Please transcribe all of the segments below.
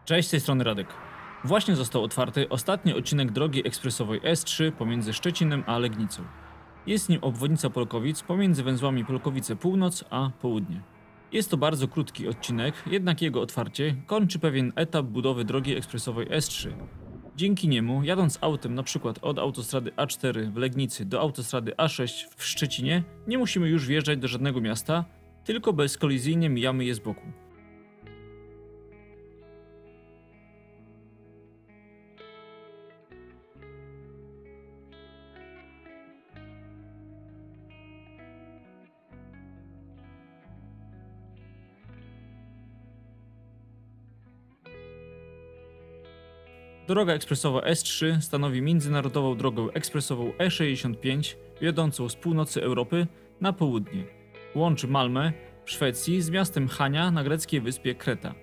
Cześć, z tej strony Radek. Właśnie został otwarty ostatni odcinek drogi ekspresowej S3 pomiędzy Szczecinem a Legnicą. Jest nim obwodnica Polkowic pomiędzy węzłami Polkowice Północ a Południe. Jest to bardzo krótki odcinek, jednak jego otwarcie kończy pewien etap budowy drogi ekspresowej S3. Dzięki niemu, jadąc autem np. od autostrady A4 w Legnicy do autostrady A6 w Szczecinie, nie musimy już wjeżdżać do żadnego miasta, tylko bezkolizyjnie mijamy je z boku. Droga ekspresowa S3 stanowi międzynarodową drogę ekspresową E65 wiodącą z północy Europy na południe. Łączy Malmę w Szwecji z miastem Chania na greckiej wyspie Kreta.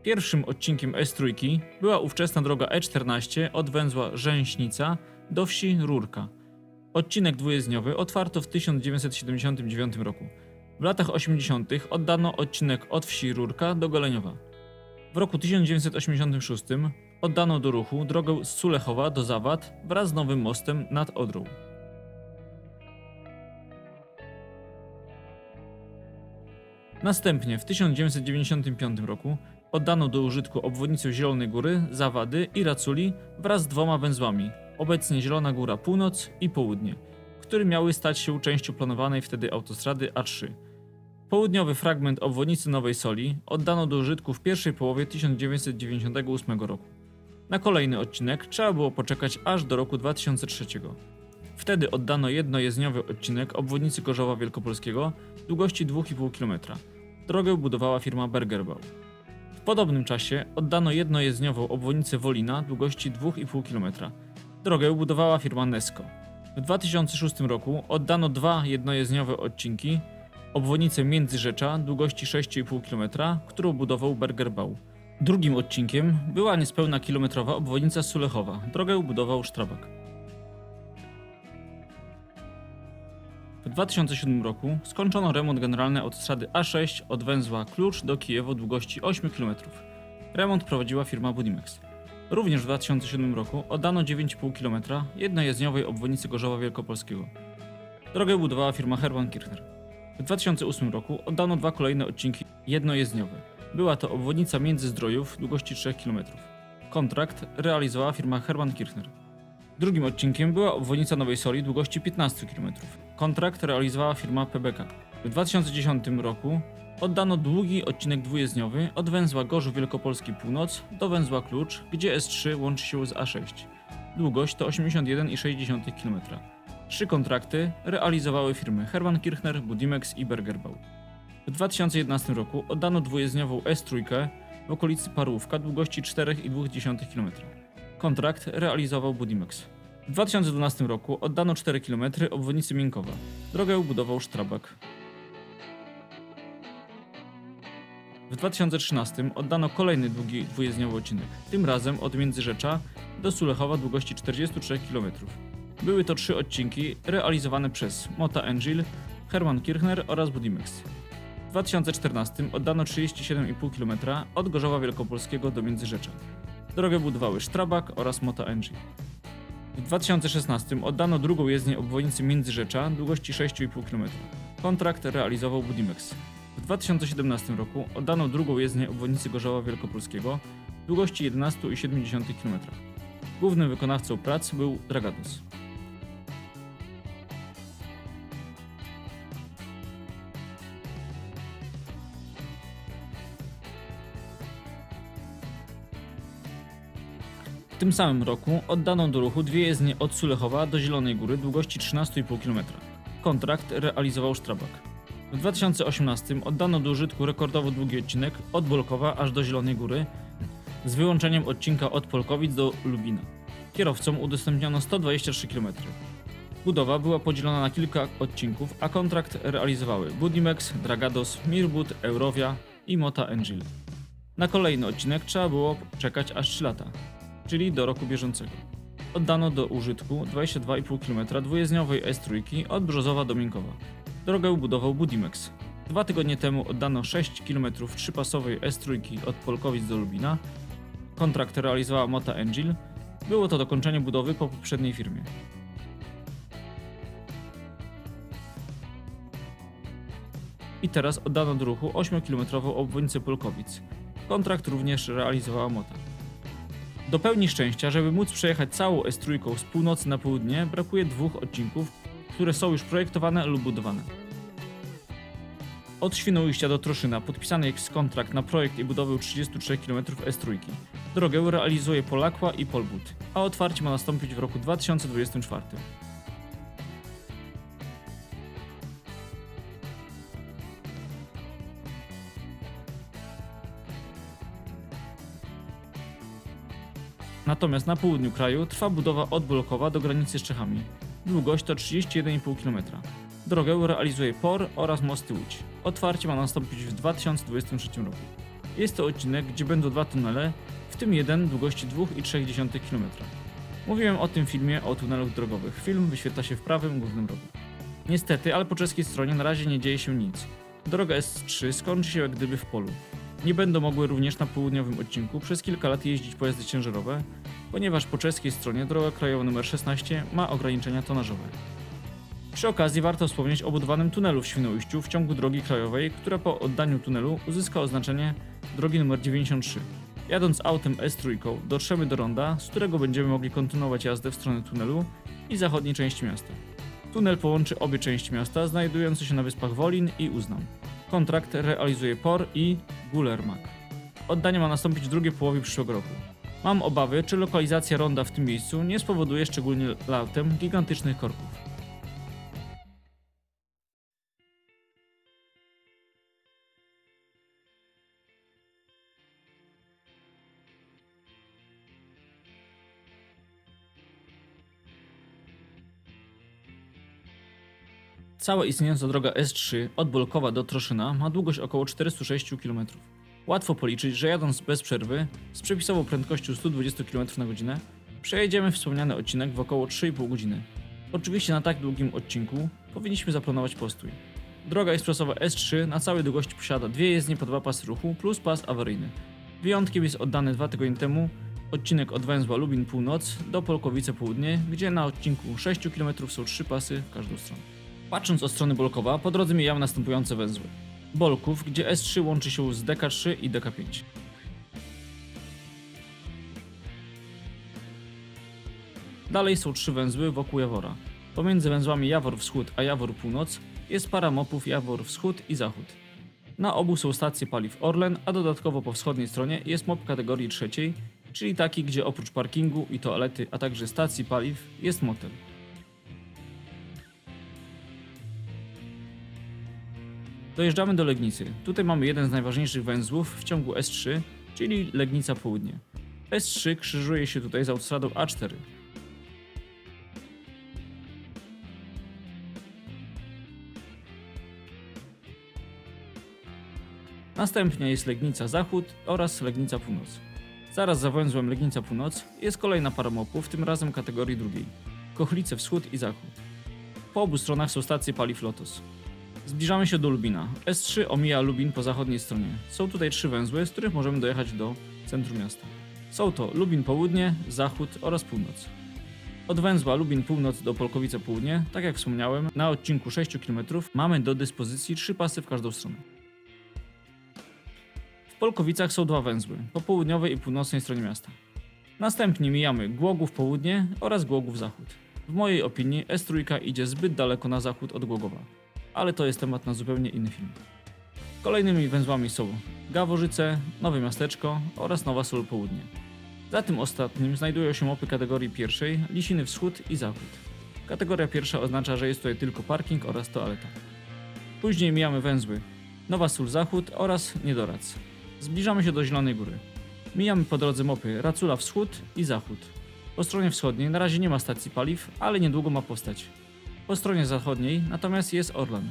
Pierwszym odcinkiem S3 była ówczesna droga E14 od węzła Rzęśnica do wsi Rurka. Odcinek dwujezdniowy otwarto w 1979 roku. W latach 80. oddano odcinek od wsi Rurka do Goleniowa. W roku 1986 oddano do ruchu drogę z Sulechowa do Zawad wraz z nowym mostem nad Odrą. Następnie w 1995 roku oddano do użytku obwodnicę Zielonej Góry, Zawady i Raculi wraz z dwoma węzłami, obecnie Zielona Góra Północ i Południe, które miały stać się częścią planowanej wtedy autostrady A3. Południowy fragment obwodnicy Nowej Soli oddano do użytku w pierwszej połowie 1998 roku. Na kolejny odcinek trzeba było poczekać aż do roku 2003. Wtedy oddano jednojezdniowy odcinek obwodnicy Gorzowa Wielkopolskiego długości 2,5 km. Drogę budowała firma Bergerbau. W podobnym czasie oddano jednojezdniową obwodnicę Wolina długości 2,5 km. Drogę budowała firma Nesco. W 2006 roku oddano dwa jednojezdniowe odcinki, obwodnicę Międzyrzecza długości 6,5 km, którą budował Bergerbau. Drugim odcinkiem była niespełna kilometrowa obwodnica Sulechowa. Drogę budował Strabag. W 2007 roku skończono remont generalny autostrady A6 od węzła Klucz do Kijewo długości 8 km. Remont prowadziła firma Budimex. Również w 2007 roku oddano 9,5 km jednojezdniowej obwodnicy Gorzowa Wielkopolskiego. Drogę budowała firma Hermann Kirchner. W 2008 roku oddano dwa kolejne odcinki jednojezdniowe. Była to obwodnica Międzyzdrojów długości 3 km. Kontrakt realizowała firma Hermann Kirchner. Drugim odcinkiem była obwodnica Nowej Soli długości 15 km. Kontrakt realizowała firma PBK. W 2010 roku oddano długi odcinek dwujezdniowy od węzła Gorzów Wielkopolski Północ do węzła Klucz, gdzie S3 łączy się z A6. Długość to 81,6 km. Trzy kontrakty realizowały firmy Hermann Kirchner, Budimex i Bergerbau. W 2011 roku oddano dwujezdniową S3 w okolicy Parłówka długości 4,2 km. Kontrakt realizował Budimex. W 2012 roku oddano 4 km obwodnicy Miękowa. Drogę budował Strabag. W 2013 oddano kolejny długi dwujezdniowy odcinek, tym razem od Międzyrzecza do Sulechowa długości 43 km. Były to trzy odcinki realizowane przez Mota Engil, Hermann Kirchner oraz Budimex. W 2014 oddano 37,5 km od Gorzowa Wielkopolskiego do Międzyrzecza. Drogę budowały Strabag oraz Mota Engil. W 2016 oddano drugą jezdnię obwodnicy Międzyrzecza długości 6,5 km. Kontrakt realizował Budimex. W 2017 roku oddano drugą jezdnię obwodnicy Gorzowa Wielkopolskiego długości 11,7 km. Głównym wykonawcą prac był Dragados. W tym samym roku oddano do ruchu dwie jezdnie od Sulechowa do Zielonej Góry długości 13,5 km. Kontrakt realizował Strabag. W 2018 oddano do użytku rekordowo długi odcinek od Bolkowa aż do Zielonej Góry z wyłączeniem odcinka od Polkowic do Lubina. Kierowcom udostępniono 123 km. Budowa była podzielona na kilka odcinków, a kontrakt realizowały Budimex, Dragados, Mirbut, Eurovia i Mota Engil. Na kolejny odcinek trzeba było czekać aż 3 lata, czyli do roku bieżącego. Oddano do użytku 22,5 km dwujezdniowej S3 od Brzozowa do Miękowa. Drogę budował Budimex. 2 tygodnie temu oddano 6 km trzypasowej S3 od Polkowic do Lubina Kontrakt realizowała Mota Engil. Było to dokończenie budowy po poprzedniej firmie. I teraz oddano do ruchu 8-kilometrową obwodnicę Polkowic. Kontrakt również realizowała Mota. Do pełni szczęścia, żeby móc przejechać całą S3 z północy na południe, brakuje 2 odcinków, które są już projektowane lub budowane. Od Świnoujścia do Troszyna podpisany jest kontrakt na projekt i budowę 33 km S3. Drogę realizuje Polakła i Polbud, a otwarcie ma nastąpić w roku 2024. Natomiast na południu kraju trwa budowa od Bolkowa do granicy z Czechami. Długość to 31,5 km. Drogę realizuje POR oraz Mosty Łódź. Otwarcie ma nastąpić w 2023 roku. Jest to odcinek, gdzie będą 2 tunele, w tym jeden długości 2,3 km. Mówiłem o tym filmie o tunelach drogowych. Film wyświetla się w prawym górnym rogu. Niestety, ale po czeskiej stronie na razie nie dzieje się nic. Droga S3 skończy się jak gdyby w polu. Nie będą mogły również na południowym odcinku przez kilka lat jeździć pojazdy ciężarowe, ponieważ po czeskiej stronie droga krajowa nr 16 ma ograniczenia tonażowe. Przy okazji warto wspomnieć o budowanym tunelu w Świnoujściu w ciągu drogi krajowej, która po oddaniu tunelu uzyska oznaczenie drogi nr 93. Jadąc autem S3 dotrzemy do ronda, z którego będziemy mogli kontynuować jazdę w stronę tunelu i zachodniej części miasta. Tunel połączy obie części miasta, znajdujące się na wyspach Wolin i Uznam. Kontrakt realizuje POR i Gulermak. Oddanie ma nastąpić w drugiej połowie przyszłego roku. Mam obawy, czy lokalizacja ronda w tym miejscu nie spowoduje szczególnie latem gigantycznych korków. Cała istniejąca droga S3 od Bolkowa do Troszyna ma długość około 406 km. Łatwo policzyć, że jadąc bez przerwy, z przepisową prędkością 120 km na godzinę, przejedziemy wspomniany odcinek w około 3,5 godziny. Oczywiście na tak długim odcinku powinniśmy zaplanować postój. Droga ekspresowa S3 na całej długości posiada 2 jezdnie po 2 pasy ruchu plus pas awaryjny. Wyjątkiem jest oddany 2 tygodnie temu odcinek od węzła Lubin Północ do Polkowice Południe, gdzie na odcinku 6 km są 3 pasy w każdą stronę. Patrząc od strony Bolkowa, po drodze mijamy następujące węzły. Bolków, gdzie S3 łączy się z DK3 i DK5. Dalej są 3 węzły wokół Jawora. Pomiędzy węzłami Jawor Wschód a Jawor Północ jest para mopów Jawor Wschód i Zachód. Na obu są stacje paliw Orlen, a dodatkowo po wschodniej stronie jest mop kategorii trzeciej, czyli taki, gdzie oprócz parkingu i toalety, a także stacji paliw jest motel. Dojeżdżamy do Legnicy. Tutaj mamy jeden z najważniejszych węzłów w ciągu S3, czyli Legnica Południe. S3 krzyżuje się tutaj z autostradą A4. Następnie jest Legnica Zachód oraz Legnica Północ. Zaraz za węzłem Legnica Północ jest kolejna para mopów, tym razem kategorii drugiej. Kochlice Wschód i Zachód. Po obu stronach są stacje paliw Lotos. Zbliżamy się do Lubina. S3 omija Lubin po zachodniej stronie. Są tutaj 3 węzły, z których możemy dojechać do centrum miasta. Są to Lubin Południe, Zachód oraz Północ. Od węzła Lubin Północ do Polkowice Południe, tak jak wspomniałem, na odcinku 6 km mamy do dyspozycji 3 pasy w każdą stronę. W Polkowicach są 2 węzły, po południowej i północnej stronie miasta. Następnie mijamy Głogów Południe oraz Głogów Zachód. W mojej opinii S3 idzie zbyt daleko na zachód od Głogowa, ale to jest temat na zupełnie inny film. Kolejnymi węzłami są Gaworzyce, Nowe Miasteczko oraz Nowa Sól Południe. Za tym ostatnim znajdują się mopy kategorii pierwszej, Lisiny Wschód i Zachód. Kategoria pierwsza oznacza, że jest tutaj tylko parking oraz toaleta. Później mijamy węzły Nowa Sól Zachód oraz Niedorac. Zbliżamy się do Zielonej Góry. Mijamy po drodze mopy Racula Wschód i Zachód. Po stronie wschodniej na razie nie ma stacji paliw, ale niedługo ma powstać. Po stronie zachodniej natomiast jest Orlen.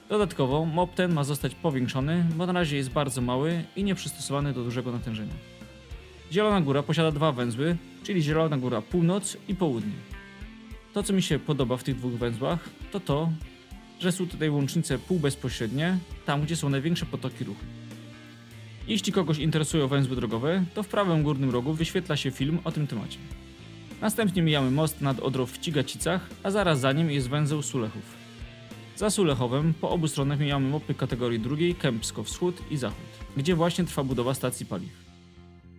Dodatkowo mop ten ma zostać powiększony, bo na razie jest bardzo mały i nieprzystosowany do dużego natężenia. Zielona Góra posiada 2 węzły, czyli Zielona Góra Północ i Południe. To, co mi się podoba w tych 2 węzłach, to to, że są tutaj łącznice półbezpośrednie, tam gdzie są największe potoki ruchu. Jeśli kogoś interesują węzły drogowe, to w prawym górnym rogu wyświetla się film o tym temacie. Następnie mijamy most nad Odrą w Cigacicach, a zaraz za nim jest węzeł Sulechów. Za Sulechowem po obu stronach mijamy mopy kategorii drugiej Kępsko Wschód i Zachód, gdzie właśnie trwa budowa stacji paliw.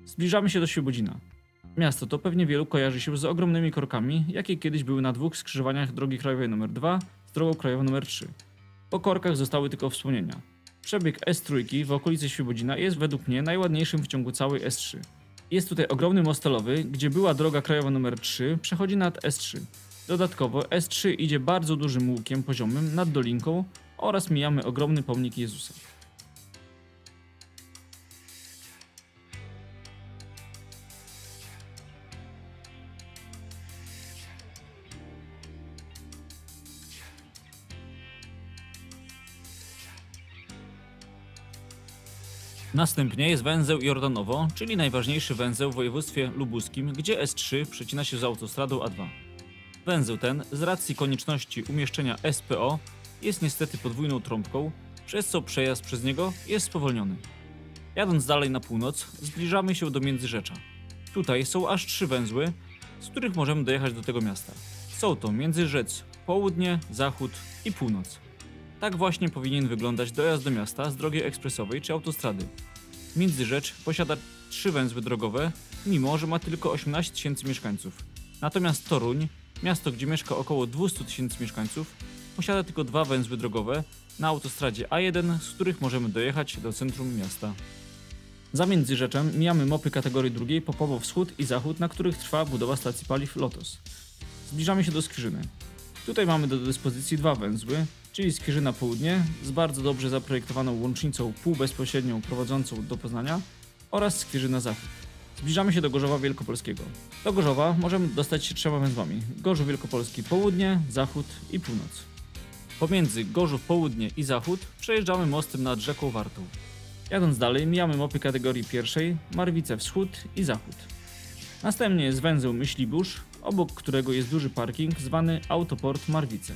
Zbliżamy się do Świebodzina. Miasto to pewnie wielu kojarzy się z ogromnymi korkami, jakie kiedyś były na dwóch skrzyżowaniach drogi krajowej nr 2 z drogą krajową nr 3. Po korkach zostały tylko wspomnienia. Przebieg S3 w okolicy Świebodzina jest według mnie najładniejszym w ciągu całej S3. Jest tutaj ogromny most stalowy, gdzie była droga krajowa nr 3 przechodzi nad S3. Dodatkowo S3 idzie bardzo dużym łukiem poziomym nad dolinką oraz mijamy ogromny pomnik Jezusa. Następnie jest węzeł Jordanowo, czyli najważniejszy węzeł w województwie lubuskim, gdzie S3 przecina się z autostradą A2. Węzeł ten, z racji konieczności umieszczenia SPO, jest niestety podwójną trąbką, przez co przejazd przez niego jest spowolniony. Jadąc dalej na północ, zbliżamy się do Międzyrzecza. Tutaj są aż 3 węzły, z których możemy dojechać do tego miasta. Są to Międzyrzec, Południe, Zachód i Północ. Tak właśnie powinien wyglądać dojazd do miasta z drogi ekspresowej czy autostrady. Międzyrzecz posiada 3 węzły drogowe, mimo że ma tylko 18 tysięcy mieszkańców. Natomiast Toruń, miasto gdzie mieszka około 200 tysięcy mieszkańców, posiada tylko 2 węzły drogowe na autostradzie A1, z których możemy dojechać do centrum miasta. Za Międzyrzeczem mijamy mopy kategorii drugiej Popowo Wschód i Zachód, na których trwa budowa stacji paliw Lotos. Zbliżamy się do Skwierzyny. Tutaj mamy do dyspozycji 2 węzły, czyli Skwierzyna Południe z bardzo dobrze zaprojektowaną łącznicą półbezpośrednią prowadzącą do Poznania oraz Skwierzyna Zachód. Zbliżamy się do Gorzowa Wielkopolskiego. Do Gorzowa możemy dostać się 3 węzłami: Gorzów Wielkopolski Południe, Zachód i Północ. Pomiędzy Gorzów Południe i Zachód przejeżdżamy mostem nad rzeką Wartą. Jadąc dalej mijamy mopy kategorii pierwszej Marwice Wschód i Zachód. Następnie jest węzeł Myślibórz, obok którego jest duży parking zwany Autoport Marwice.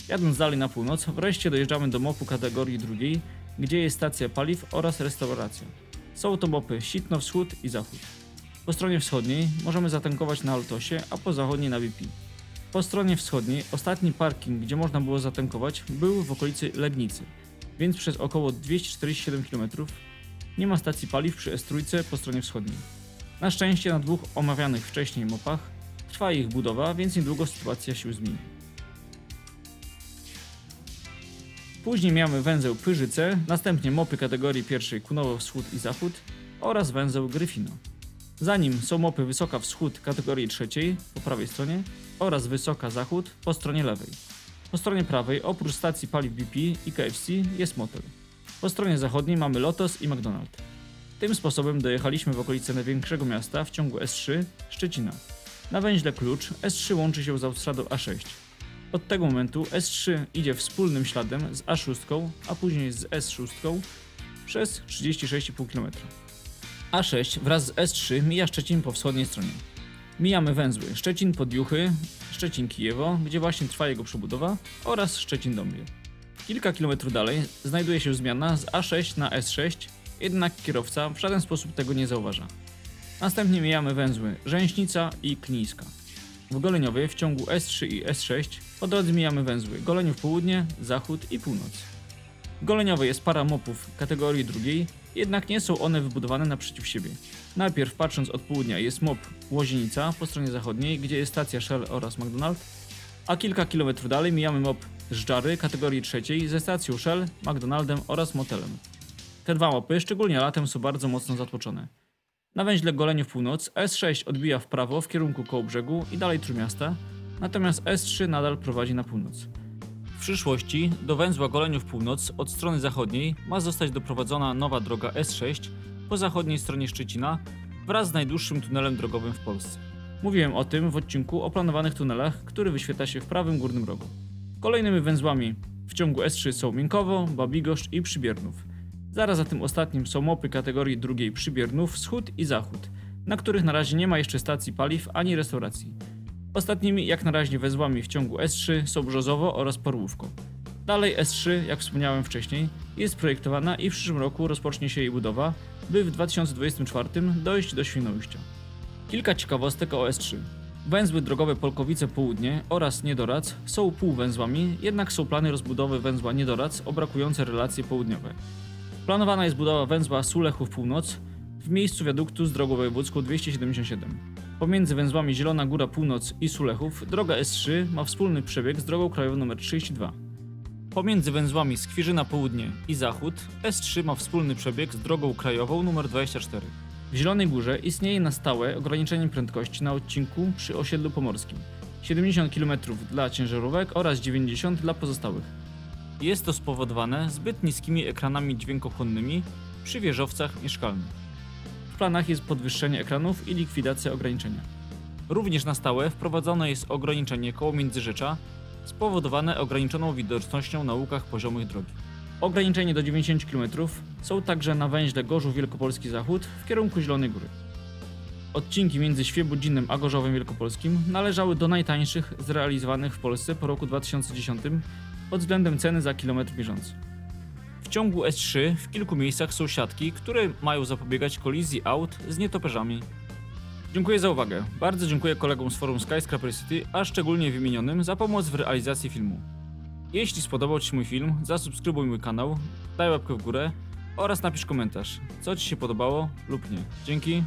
Jadąc dalej na północ, wreszcie dojeżdżamy do mopu kategorii drugiej, gdzie jest stacja paliw oraz restauracja. Są to mopy Sitno Wschód i Zachód. Po stronie wschodniej możemy zatankować na Altosie, a po zachodniej na BP. Po stronie wschodniej ostatni parking, gdzie można było zatankować, był w okolicy Legnicy, więc przez około 247 km nie ma stacji paliw przy S3 po stronie wschodniej. Na szczęście na 2 omawianych wcześniej mopach trwa ich budowa, więc niedługo sytuacja się zmieni. Później mamy węzeł Pyrzyce, następnie mopy kategorii pierwszej Kunowo Wschód i Zachód oraz węzeł Gryfino. Za nim są mopy Wysoka Wschód kategorii trzeciej po prawej stronie oraz Wysoka Zachód po stronie lewej. Po stronie prawej oprócz stacji paliw BP i KFC jest motel. Po stronie zachodniej mamy Lotos i McDonald's. Tym sposobem dojechaliśmy w okolice największego miasta w ciągu S3 Szczecina. Na węźle Klucz S3 łączy się z autostradą A6. Od tego momentu S3 idzie wspólnym śladem z A6, a później z S6 przez 36,5 km. A6 wraz z S3 mija Szczecin po wschodniej stronie. Mijamy węzły Szczecin-Podjuchy, Szczecin-Kijewo, gdzie właśnie trwa jego przebudowa, oraz Szczecin-Dąbie. Kilka kilometrów dalej znajduje się zmiana z A6 na S6, jednak kierowca w żaden sposób tego nie zauważa. Następnie mijamy węzły Rzęśnica i Knińska. W Goleniowie w ciągu S3 i S6 po drodze mijamy węzły Goleniów Południe, Zachód i Północ. W Goleniowie jest para mopów kategorii drugiej, jednak nie są one wybudowane naprzeciw siebie. Najpierw patrząc od południa jest mop Łozienica po stronie zachodniej, gdzie jest stacja Shell oraz McDonald's, a kilka kilometrów dalej mijamy mop Żdżary kategorii trzeciej ze stacją Shell, McDonaldem oraz motelem. Te 2 mopy szczególnie latem są bardzo mocno zatłoczone. Na węźle Goleniów Północ S6 odbija w prawo w kierunku Kołobrzegu i dalej Trójmiasta, natomiast S3 nadal prowadzi na północ. W przyszłości do węzła Goleniów Północ od strony zachodniej ma zostać doprowadzona nowa droga S6 po zachodniej stronie Szczecina wraz z najdłuższym tunelem drogowym w Polsce. Mówiłem o tym w odcinku o planowanych tunelach, który wyświetla się w prawym górnym rogu. Kolejnymi węzłami w ciągu S3 są Miękowo, Babigoszcz i Przybiernów. Zaraz za tym ostatnim są mopy kategorii drugiej Przybiernów, Wschód i Zachód, na których na razie nie ma jeszcze stacji paliw ani restauracji. Ostatnimi jak na razie węzłami w ciągu S3 są Brzozowo oraz Porłówko. Dalej S3, jak wspomniałem wcześniej, jest projektowana i w przyszłym roku rozpocznie się jej budowa, by w 2024 dojść do Świnoujścia. Kilka ciekawostek o S3. Węzły drogowe Polkowice Południe oraz Niedorac są półwęzłami, jednak są plany rozbudowy węzła Niedorac o brakujące relacje południowe. Planowana jest budowa węzła Sulechów Północ w miejscu wiaduktu z drogą wojewódzką 277. Pomiędzy węzłami Zielona Góra Północ i Sulechów droga S3 ma wspólny przebieg z drogą krajową nr 32. Pomiędzy węzłami Skwierzyna Południe i Zachód S3 ma wspólny przebieg z drogą krajową nr 24. W Zielonej Górze istnieje na stałe ograniczenie prędkości na odcinku przy osiedlu pomorskim 70 km dla ciężarówek oraz 90 dla pozostałych. Jest to spowodowane zbyt niskimi ekranami dźwiękochłonnymi przy wieżowcach mieszkalnych. W planach jest podwyższenie ekranów i likwidacja ograniczenia. Również na stałe wprowadzone jest ograniczenie koło Międzyrzecza spowodowane ograniczoną widocznością na łukach poziomych drogi. Ograniczenie do 90 km są także na węźle Gorzów Wielkopolski Zachód w kierunku Zielonej Góry. Odcinki między Świebodzinem a Gorzowem Wielkopolskim należały do najtańszych zrealizowanych w Polsce po roku 2010 pod względem ceny za kilometr bieżący. W ciągu S3 w kilku miejscach są siatki, które mają zapobiegać kolizji aut z nietoperzami. Dziękuję za uwagę. Bardzo dziękuję kolegom z forum Skyscraper City, a szczególnie wymienionym za pomoc w realizacji filmu. Jeśli spodobał Ci się mój film, zasubskrybuj mój kanał, daj łapkę w górę oraz napisz komentarz, co Ci się podobało lub nie. Dzięki.